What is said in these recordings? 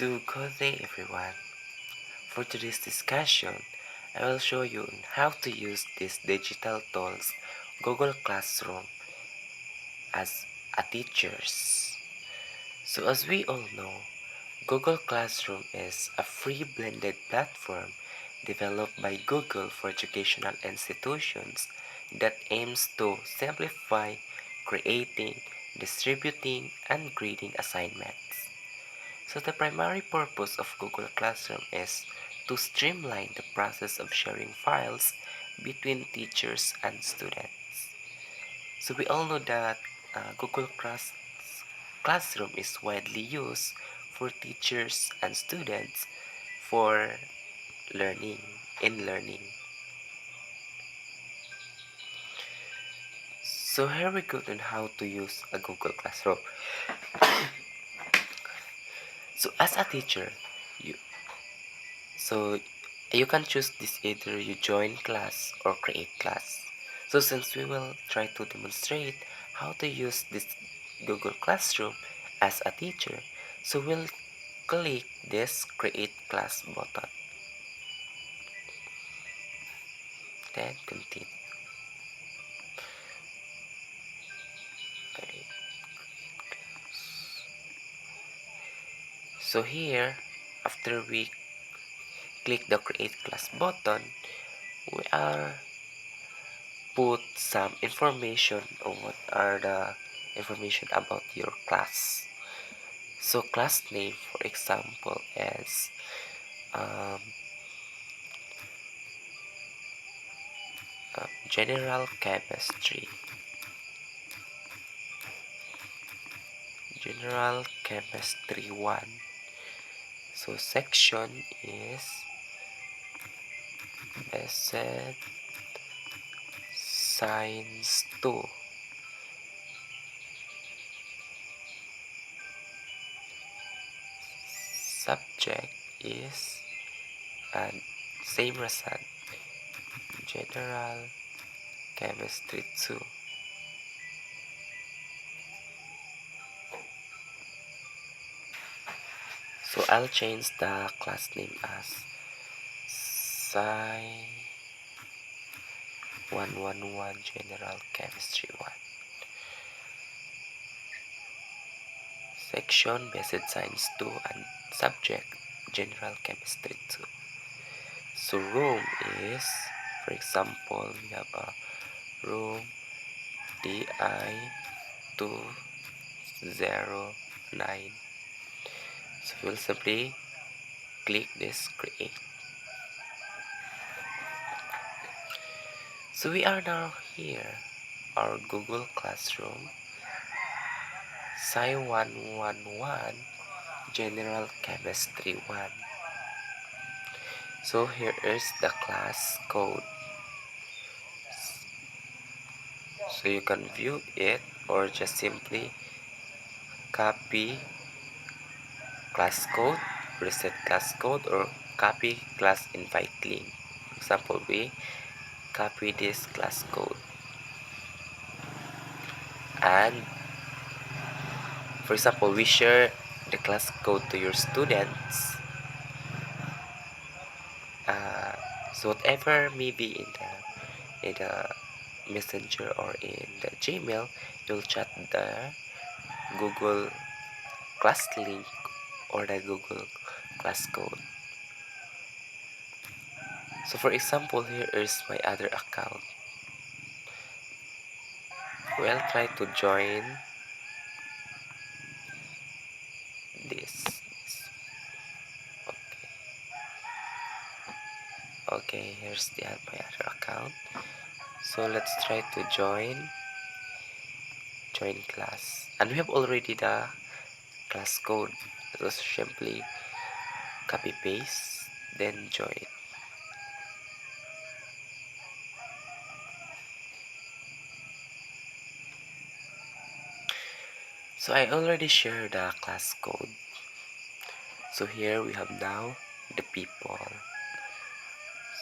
So good day everyone. For today's discussion, I will show you how to use these digital tools Google Classroom as a teachers. So as we all know, Google Classroom is a free blended platform developed by Google for educational institutions that aims to simplify creating, distributing, and grading assignments. So the primary purpose of Google Classroom is to streamline the process of sharing files between teachers and students. So we all know that Classroom is widely used for teachers and students for learning in learning. So here we go on how to use a Google Classroom. So as a teacher, you So you can choose this, either you join class or create class. So since we will try to demonstrate how to use this Google Classroom as a teacher, so we'll click this create class button, then continue. So here, after we click the create class button, we are put some information of what are the information about your class. So class name, for example, is um, general chemistry. General chemistry 1. So section is basic science 2. Subject is same result, general chemistry 2. So I'll change the class name as Sci 111 General Chemistry 1. Section Basic Science 2 and subject General Chemistry 2. So room is, for example, we have a room DI 209. So we'll simply click this create. So we are now here, our Google Classroom, Sci 111 General Chemistry 1. So here is the class code. So you can view it or just simply copy class code, reset class code, or copy class invite link. For example, we copy this class code, and for example, we share the class code to your students. So whatever may be in the messenger or in the Gmail, you'll chat the Google class link or the Google class code. So for example, here is my other account. We'll try to join this. Okay, here's my other account. So let's try to join class, and we have already the class code. So simply copy paste, then join. So I already shared the class code. So here we have now the people.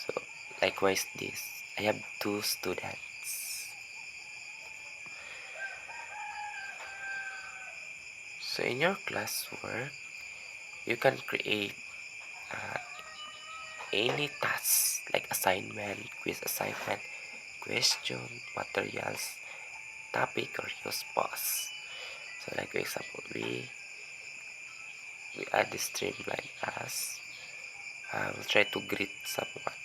So likewise this, I have 2 students. So in your classwork, you can create uh, any tasks like assignment, quiz assignment, question, materials, topic, or use pause. So like for example, we add the streamline as we'll try to greet someone.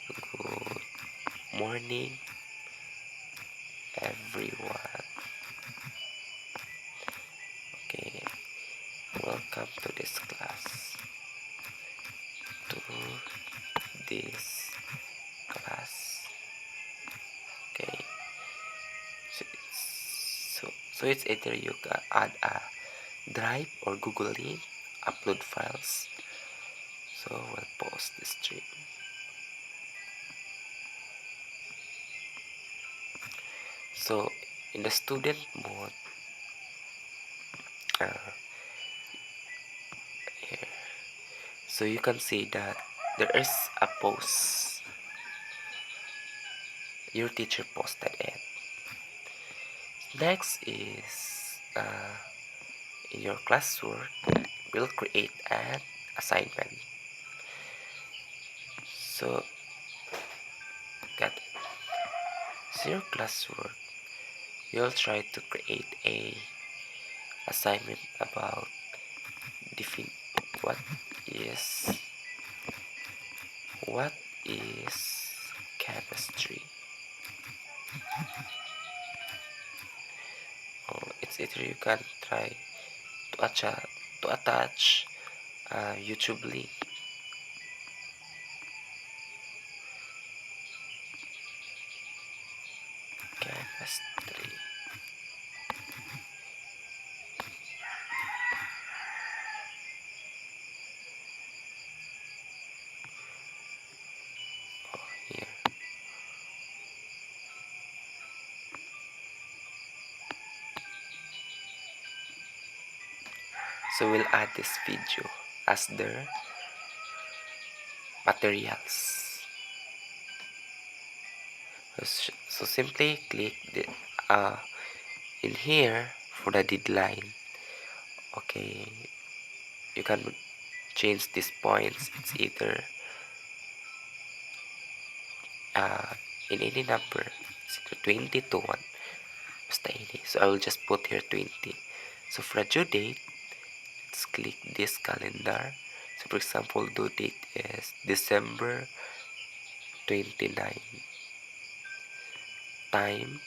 Good morning, everyone. Okay, welcome to this class. To this class. Okay, so it's either you can add a Drive or Google link, upload files. So we'll pause the stream. So in the student mode, uh, here, so you can see that there is a post. Your teacher posted it. Next is in your classwork, we'll create an assignment. So got it. So your classwork, you'll try to create a assignment about define what is what is chemistry. It's either you can try to attach a YouTube link. Chemistry. Oh, here. So we'll add this video as the materials. So simply click the in here for the deadline. Okay, you can change these points. It's either uh, in any number. It's either 20 to 1. Basta ini. So I will just put here 20. So for the due date, let's click this calendar. So for example, due date is December 29. Time,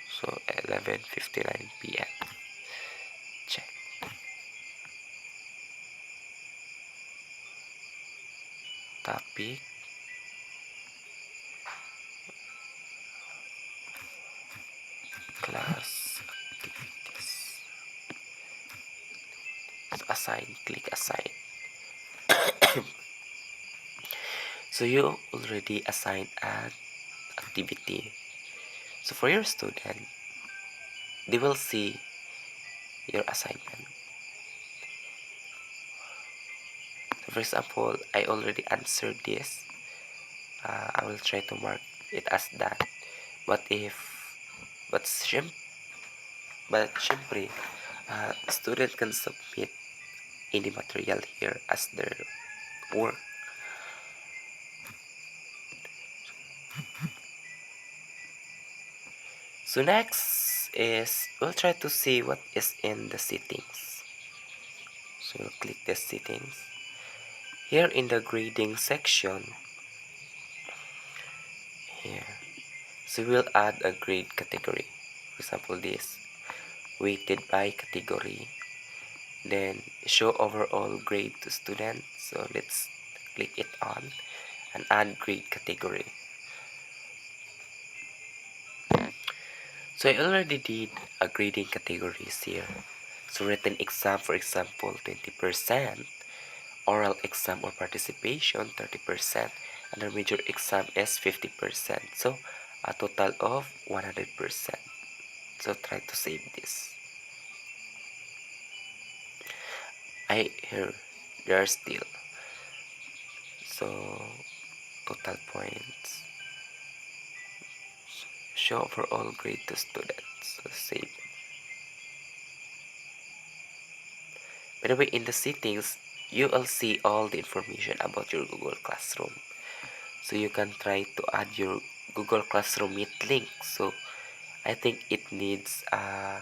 so 11:59 p.m. Check. Topic, class activities. So assign, click assign. So you already assigned an activity. So for your student, they will see your assignment. So for example, I already answered this. I will try to mark it as that. But if, but sim, but syempre, student can submit any material here as their work. So next is we'll try to see what is in the settings. So we'll click the settings. Here in the grading section, here, so we'll add a grade category. For example, this weighted by category. Then show overall grade to students. So let's click it on and add grade category. So I already did a grading categories here. So written exam, for example, 20%, oral exam or participation 30%, and the major exam is 50%. So a total of 100%. So try to save this. Here there are still. So total points. Show overall grade to students. So save. By the way, in the settings, you will see all the information about your Google Classroom. So you can try to add your Google Classroom Meet link. So I think it needs the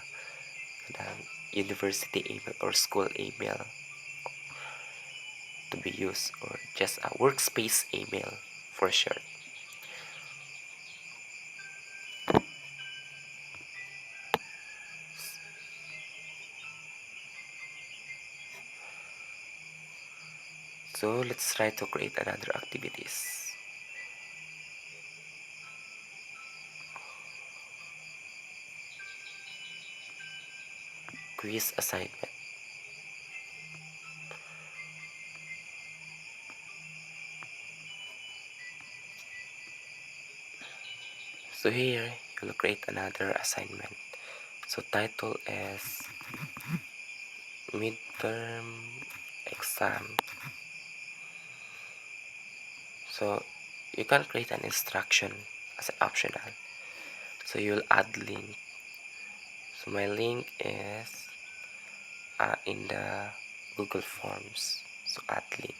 university email or school email to be used, or just a workspace email for sure. So let's try to create another activities. Quiz assignment. So here you'll create another assignment. So title is midterm exam. So you can create an instruction as an optional. So you'll add link. So my link is in the Google Forms. So add link.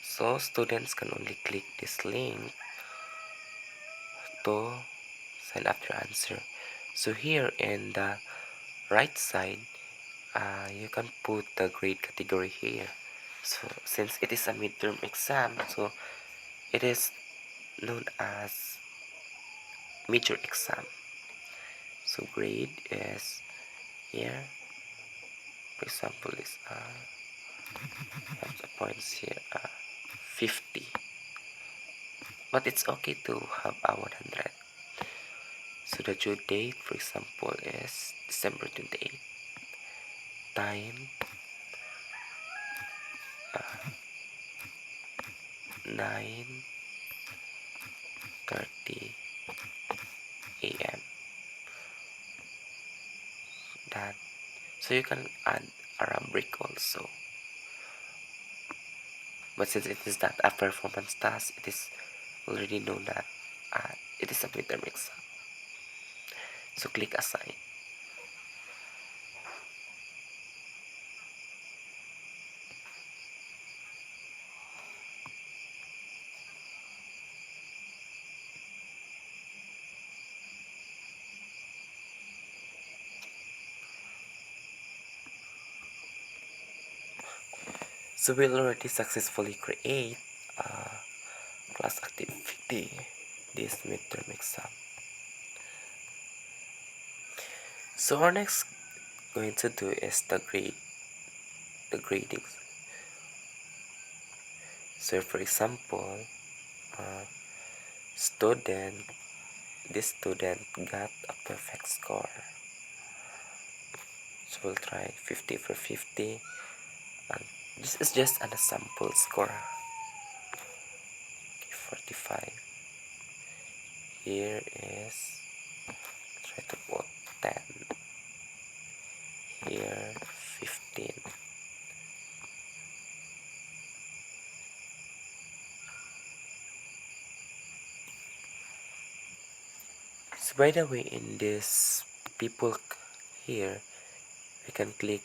So students can only click this link to send up your answer. So here in the right side, you can put the grade category here. So since it is a midterm exam, so it is known as major exam. So grade is here. For example, is have the points here 50, but it's okay to have a 100. So the due date, for example, is December 28th. Time 9:30 a.m. That, so you can add a rubric also, but since it is not a performance task, it is already known that it is a midterm exam. So click assign. So we'll already successfully create a class activity this midterm exam. So our next going to do is the grading. So for example, uh, student this student got a perfect score. So we'll try 50 for 50, and this is just an sample score. Okay, 45. Here is, try to put 10. Here 15. So by the way, in this people here, we can click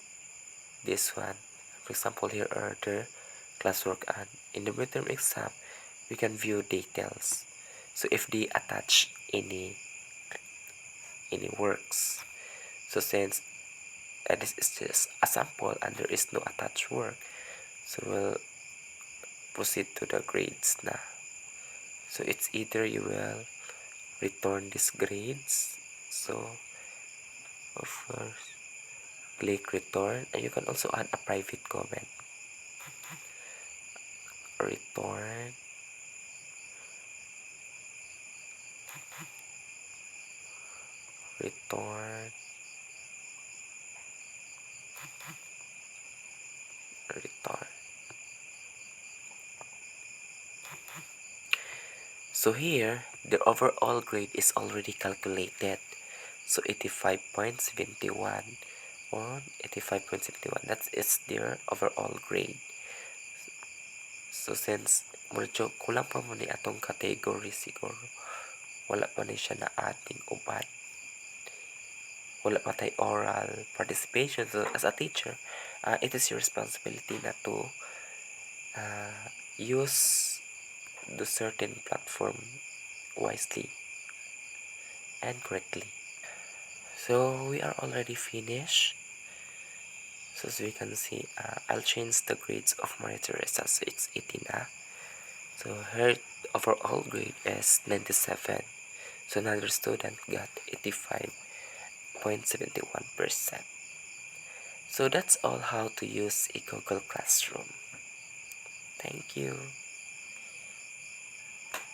this one. For example, here are the classwork, and in the midterm exam we can view details. So if they attach any works, so since this is just a sample and there is no attached work, so we'll proceed to the grades now. So it's either you will return these grades, so of course click return, and you can also add a private comment. Return return return. So here the overall grade is already calculated. So 85.71 on 85.71, that is their overall grade. So since medyo kulang pa mo ni atong category, siguro wala pa ni siya na ating ubad. wala pa tayo oral participation. So, as a teacher, it is your responsibility na to use the certain platform wisely and correctly. So, we are already finished. So, as we can see, I'll change the grades of Maria Teresa. So, it's 18 na. So, her overall grade is 97. So, another student got 85.71%. So, that's all how to use a Google Classroom. Thank you.